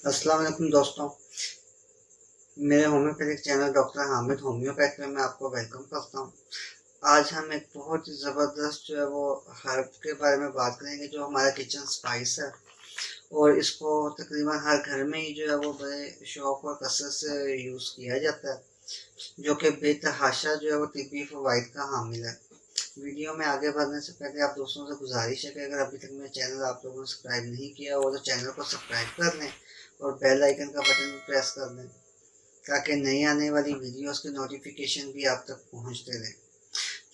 अस्सलाम वालेकुम दोस्तों, मेरे homeopathic channel doctor Hamid homeopath में मैं आपको वेलकम करता हूँ। आज हम एक बहुत ही ज़बरदस्त जो है वो हर्ब के बारे में बात करेंगे जो हमारा किचन स्पाइस है और इसको तकरीबन हर घर में ही जो है वो बड़े शौक और कसरत से यूज़ किया जाता है, जो कि बेतहाशा जो है वो तिब्बी फ़वाइद का हामिल है। वीडियो में आगे बढ़ने से पहले आप दोस्तों से गुजारिश है कि अगर अभी तक मेरा चैनल आप लोगों ने सब्सक्राइब नहीं किया हो तो चैनल को सब्सक्राइब कर लें और बेल आइकन का बटन प्रेस कर दें ताकि नई आने वाली वीडियोस के नोटिफिकेशन भी आप तक पहुंचते रहें।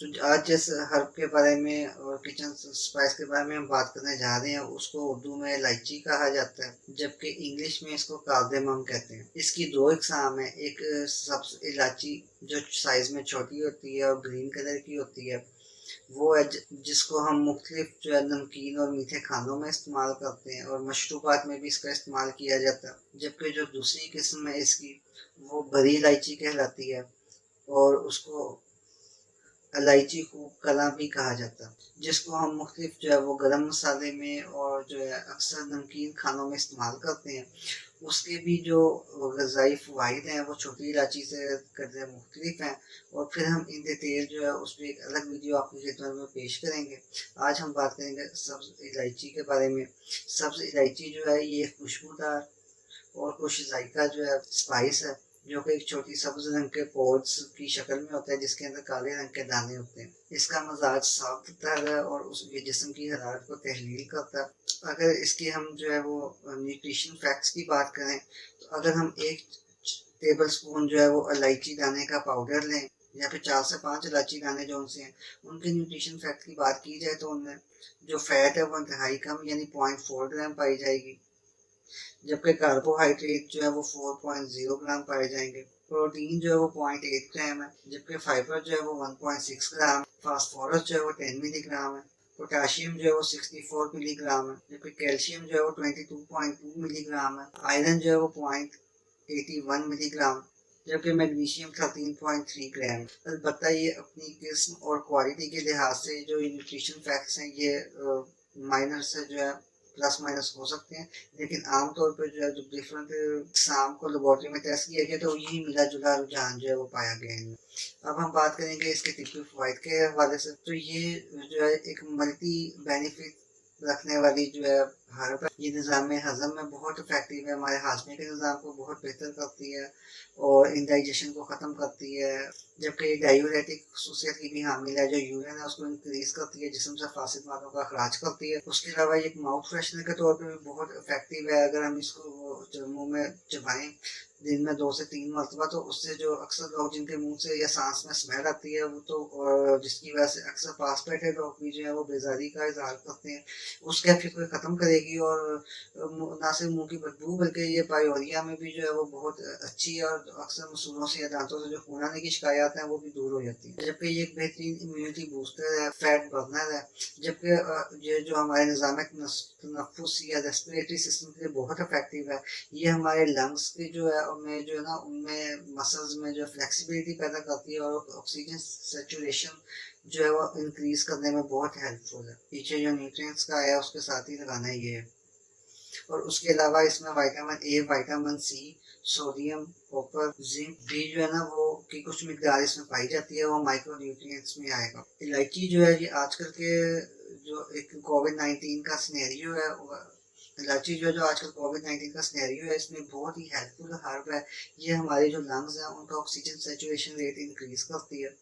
तो आज जिस हर्ब के बारे में और किचन स्पाइस के बारे में हम बात करने जा रहे हैं उसको उर्दू में इलायची कहा जाता है, जबकि इंग्लिश में इसको कार्डेमम कहते हैं। इसकी दो इकसाम है, एक सब इलायची जो साइज़ में छोटी होती है और ग्रीन कलर की होती है, वो है जिसको हम मुख्तलिफ जो है नमकीन और मीठे खानों में इस्तेमाल करते हैं और मशरूबात में भी इसका इस्तेमाल किया जाता है। जबकि जो दूसरी किस्म है इसकी वो बड़ी इलायची कहलाती है और उसको इलायची खूब कला भी कहा जाता है, जिसको हम मुख्तलिफ जो है वो गरम मसाले में और जो है अक्सर नमकीन खानों में इस्तेमाल करते हैं। उसके भी जो ग़िज़ाई फ़वाइद हैं वो छोटी इलायची से कदरे मुख्तलिफ हैं और फिर हम इन डिटेल जो है उस पर एक अलग वीडियो आपकी खिदमत में पेश करेंगे। आज हम बात करेंगे सब्ज़ इलायची के बारे में। सब्ज़ इलायची जो है ये खुशबूदार और कुछ जायका जो है स्पाइस है, जो कि एक छोटी सब्ज रंग के पॉड्स की शक्ल में होता है जिसके अंदर काले रंग के दाने होते हैं। इसका मजाज साफ तर है और उसके जिस्म की हरारत को तहलील करता है। अगर इसके हम जो है वो न्यूट्रिशन फैक्ट्स की बात करें तो अगर हम 1 टेबल स्पून जो है वो इलायची दाने का पाउडर लें या फिर 4 से 5 इलायची दाने जो उनसे हैं उनके न्यूट्रिशन फैक्ट की बात की जाए तो उनमें जो फैट है वो इंतहाई कम यानी 0.4 ग्राम पाई जाएगी, जबकि कार्बोहाइड्रेट जो है वो 4.0 ग्राम पाए जाएंगे। प्रोटीन जो है वो 0.8 ग्राम है, जबकि फाइबर जो है वो 1.6 ग्राम, फास्फोरस जो है वो 10 मिलीग्राम है, पोटाशियम जो है वो 64 मिलीग्राम है, जबकि कैल्शियम जो है वो 22.2 मिलीग्राम है, आयरन जो है वो 0.81 मिलीग्राम, जबकि मैग्नीशियम 13.3 ग्राम। अलबत्ता ये अपनी किस्म और क्वालिटी के लिहाज से जो न्यूट्रिशन फैक्ट्स हैं ये माइनर से जो है प्लस माइनस हो सकते हैं, लेकिन आमतौर पर जो है जब डिफरेंट शाम को लेबॉर्ट्री में टेस्ट किया गया तो यही मिला जुला रुझान जो है वो पाया गया है। अब हम बात करेंगे इसके तिब्बी फवाइद के हवाले से। तो ये जो है एक मल्टी बेनिफिट रखने वाली जो है हर्ब है। ये निज़ाम हज़म में बहुत इफेक्टिव है, हमारे हाजमे के निज़ाम को बहुत बेहतर करती है और इंडाइजेशन को ख़त्म करती है, जबकि ये डायूरेटिक खसूसियत की भी हामिल है, जो यूरिन है उसको इंक्रीज करती है, जिस्म से फासिद मादों का अखराज करती है। उसके अलावा ये एक माउथ फ्रेशनर के तौर पर भी बहुत इफेक्टिव है। अगर हम इसको मुँह में चबाएं दिन में 2 से 3 मरतबा तो उससे जो अक्सर लोग जिनके मुंह से या सांस में स्मेल आती है वो तो जिसकी वजह से अक्सर पास बैठे लोग भी जो है वो बेजारी का इजहार करते हैं, उस कैफियत को ख़त्म करेगी और ना सिर्फ मुंह की बदबू बल्कि ये पायोरिया में भी जो है वो बहुत अच्छी है और अक्सर मसूड़ों से या दांतों से जो खून आने की शिकायत है वो भी दूर हो जाती है। जबकि ये एक बेहतरीन इम्यूनिटी बूस्टर है, फैट बर्नर है, जबकि ये जो हमारे निज़ाम तनफ्फुस या रेस्पिरेटरी सिस्टम के लिए बहुत इफेक्टिव है। ये हमारे लंग्स के जो है उनमें जो है ना उनमें मसल्स में जो फ्लेक्सिबिलिटी पैदा करती है और ऑक्सीजन सेचुरेशन जो है वो इंक्रीज करने में बहुत हेल्पफुल है। पीछे जो न्यूट्रिएंट्स का है उसके साथ ही लगाना ही है। और उसके अलावा इसमें vitamin A, vitamin C, sodium, copper, zinc भी जो है ना वो की कुछ मिकदार इसमें पाई जाती है, वो माइक्रो न्यूट्रिएंट्स में आएगा। इलायची जो है ये आजकल के जो एक कोविड-19 का सिनेरियो है, इलायची जो आजकल कोविड-19 का सिनेरियो है इसमें बहुत ही हेल्पफुल हर्ब है। ये हमारे जो लंग्स हैं उनका ऑक्सीजन सेचुरेशन रेट इंक्रीज करती है,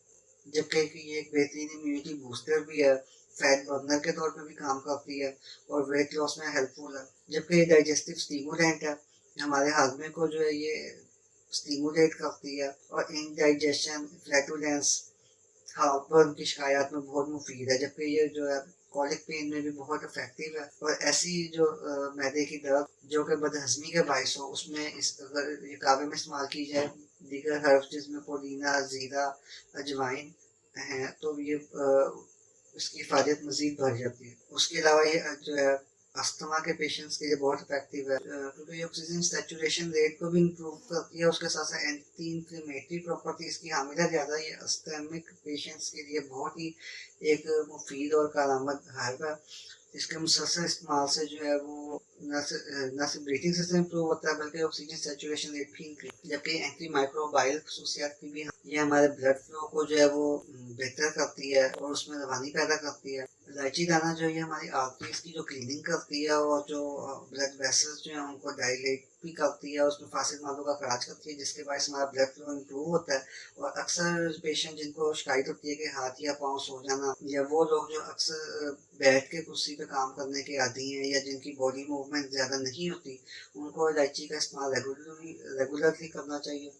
जबकि ये एक बेहतरीन इम्यूनिटी बूस्टर भी है, फैट बर्नर के तौर पे भी काम करती है और वेट लॉस में हेल्पफुल है, जबकि ये डाइजेस्टिव स्टिमुलेंट है, हमारे हाजमे को जो है ये स्टिमुलेट करती है और इंडाइजेशन, फ्लैटुलेंस, हार्टबर्न की शिकायत में बहुत मुफीद है, जबकि ये जो है कॉलिक पेन में भी बहुत इफेक्टिव है और ऐसी जो मैदे की दर्द जो कि बदहजमी के बायस हो उसमें इस अगर ये कावे में इस्तेमाल की जाए दीगर हर्ब्स जिसमें पुदीना, ज़ीरा, अजवाइन हैं तो ये इसकी इफादत मज़ीद बढ़ जाती है। उसके अलावा ये जो है अस्थमा के पेशेंट्स के लिए बहुत इफेक्टिव है, क्योंकि ये ऑक्सीजन सैचुरेशन रेट को भी इम्प्रूव करती है, उसके साथ साथ एंटी इन्फ्लेमेटरी प्रॉपर्टीज़ की हामिल है ज़्यादा। ये अस्थमिक पेशेंट्स के लिए बहुत ही एक मुफीद और कारआमद हर्ब है। इसके मुसलसल इस्तेमाल से जो है वो न सिर्फ ब्रीथिंग सिस्टम इंप्रूव होता है बल्कि ऑक्सीजन सेचुरेशन रेट भी इंक्रीज, जबकि एंटी माइक्रोबाइल खसूसियात की भी ये हमारे ब्लड फ्लो को जो है वो बेहतर करती है और उसमें रवानी पैदा करती है। इलायची दाना जो है हमारी आर्टरीज की जो क्लीनिंग करती है और जो ब्लड वेसल्स जो है उनको डायलेट भी करती है, उसमें फासिल मादों का खराज करती है, जिसके बाद हमारा ब्लड फ्लो इंप्रूव होता है। और अक्सर पेशेंट जिनको शिकायत होती है कि हाथ या पाँव सो जाना, या वो लोग जो अक्सर बैठ के कुर्सी पे काम करने के आदी हैं या जिनकी बॉडी मूवमेंट ज़्यादा नहीं होती, उनको इलायची का इस्तेमाल रेगुलरली करना चाहिए।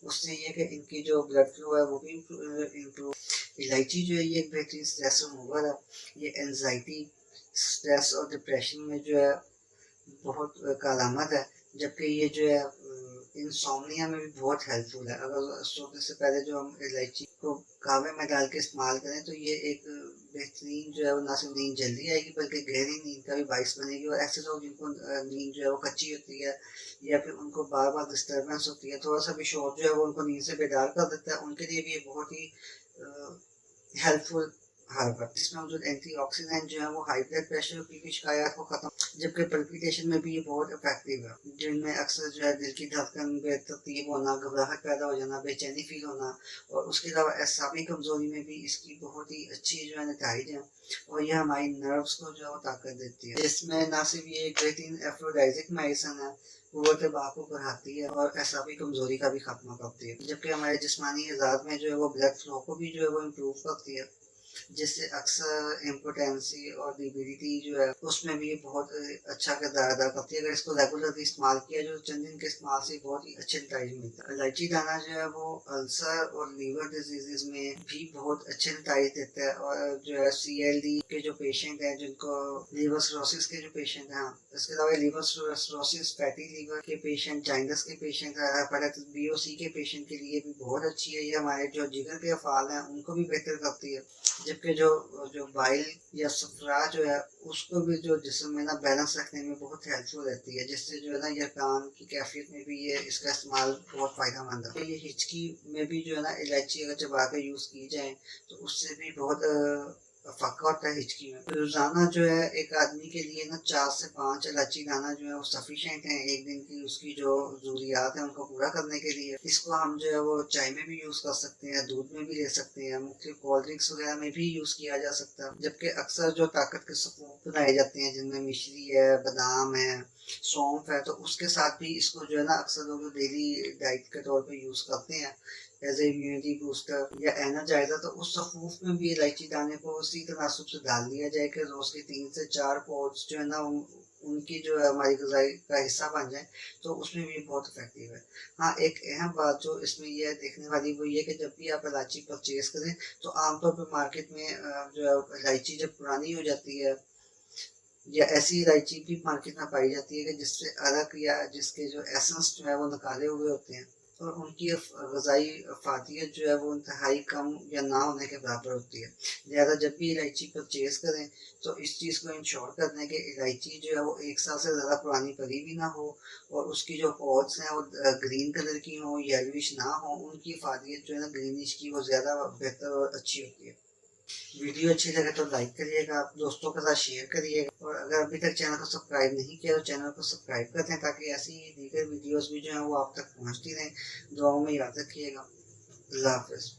उससे ये कि इनकी जो ब्लड फ्लो है वो भी इम्प्रूव। इलायची जो है ये एक बेहतरीन स्ट्रेस रिमूवर है। ये एनजाइटी, स्ट्रेस और डिप्रेशन में जो है बहुत कारआमद है, जबकि ये जो है इंसोम्निया में भी बहुत हेल्पफुल है। अगर सोने से पहले जो हम इलायची को कहवे में डाल के इस्तेमाल करें तो ये एक बेहतरीन जो है वो ना सिर्फ नींद जल्दी आएगी बल्कि गहरी नींद का भी बाइस बनेगी। और ऐसे लोग जिनको नींद जो है वो कच्ची होती है या फिर उनको बार बार डिस्टर्बेंस होती है, थोड़ा सा भी शोर जो है वो उनको नींद से बेदार कर देता है, उनके लिए भी ये बहुत ही हेल्पफुल हर्ब है। इसमें मौजूद एंटीऑक्सीडेंट जो है वो हाई ब्लड प्रेशर की शिकायत को खत्म, जबकि पल्पिटेशन में भी ये बहुत इफेक्टिव है, जिनमें अक्सर जो है दिल की धड़कन बेतरतीब होना, घबराहट पैदा हो जाना, बेचैनी फील होना, और उसके अलावा एसाबी कमजोरी में भी इसकी बहुत ही अच्छी जो है नतज है। और यह हमारी नर्व्स को जो है वो ताकत देती है। इसमें ना सिर्फ ये एक बेहतरीन एफ्रोडाइजिक मेडिसन है, कुव्वत बाह को बढ़ाती है और एसाबी कमजोरी का भी खात्मा करती है, जबकि हमारे जिस्मानी इजाद में जो है वो ब्लड फ्लो को भी जो है वो इम्प्रूव करती है, जिससे अक्सर इम्पोटेंसी और डिबिलिटी जो है उसमें भी बहुत अच्छा किरदार अदा करती है। अगर इसको रेगुलरली इस्तेमाल किया जो चंद दिन के इस्तेमाल से बहुत ही अच्छे नतीजे मिलता है। इलायची दाना जो है वो अल्सर और लीवर डिजीजेज में भी बहुत अच्छे नतीजे देता है। और जो है CLD के जो पेशेंट हैं, जिनको लीवर सिरोसिस के जो पेशेंट हैं, इसके अलावा लीवर सिरोसिस, फैटी लीवर के पेशेंट, जाइंडस के पेशेंट, हेपेटाइटिस B और C के पेशेंट के लिए भी बहुत अच्छी है। ये हमारे जो जिगर के अफाल हैं उनको भी बेहतर करती है, जबकि जो बाइल या सफरा जो है उसको भी जो जिस्म में ना बैलेंस रखने में बहुत हेल्पफुल रहती है, जिससे जो है ना ये कान की कैफियत में भी ये इसका इस्तेमाल बहुत फ़ायदेमंद है। ये हिचकी में भी जो है ना इलायची अगर चबा के यूज़ की जाए तो उससे भी बहुत फ़ायदा होता है हिचकी में। रोज़ाना जो है एक आदमी के लिए ना 4 से 5 इलायची दाना जो है वो सफिशेंट है एक दिन की उसकी जो ज़रूरियात है उनको पूरा करने के लिए। इसको हम जो है वो चाय में भी यूज़ कर सकते हैं, दूध में भी ले सकते हैं, मुख्तलिफ कोल्ड ड्रिंक्स वगैरह में भी यूज़ किया जा सकता है। जबकि अक्सर जो ताकत के सपूत बनाए जाते हैं जिनमें मिश्री है, बादाम है, सौंफ है, तो उसके साथ भी इसको जो है ना अक्सर लोग डेली डाइट के तौर पे यूज़ करते हैं एज ए इम्यूनिटी बूस्टर या एनर्जाइजर। तो उस सफूफ में भी इलायची दाने को उसी तनासब से डाल दिया जाए कि रोज़ के 3 से 4 पॉट्स जो है ना उनकी जो है हमारी ग़िज़ाई का हिस्सा बन जाए, तो उसमें भी बहुत इफेक्टिव है। हाँ, एक अहम बात जो इसमें यह देखने वाली वो ये कि जब भी आप इलायची परचेज करें तो आमतौर पर मार्केट में जो है इलायची जब पुरानी हो जाती है या ऐसी इलायची भी मार्केट में पाई जाती है कि जिससे अरक या जिसके जो एसेंस जो है वो निकाले हुए होते हैं और उनकी ग़िज़ाई अफादियत जो है वो इंतहाई कम या ना होने के बराबर होती है। लिहाजा जब भी इलायची परचेज़ करें तो इस चीज़ को इंश्योर कर दें कि इलायची जो है वो 1 साल से ज़्यादा पुरानी पड़ी भी ना हो और उसकी जो पॉड्स हैं वो ग्रीन कलर की हों, येलोइश ना हो, उनकी अफादियत जो है ना ग्रीनिश की वो ज़्यादा बेहतर और अच्छी होती है। वीडियो अच्छी लगे तो लाइक करिएगा, दोस्तों के साथ शेयर करिएगा और अगर अभी तक चैनल को सब्सक्राइब नहीं किया तो चैनल को सब्सक्राइब कर दें ताकि ऐसी दीगर वीडियोस भी जो हैं वो आप तक पहुंचती रहें। दुआओं में याद रखिएगा। अल्लाह हाफ़िज़।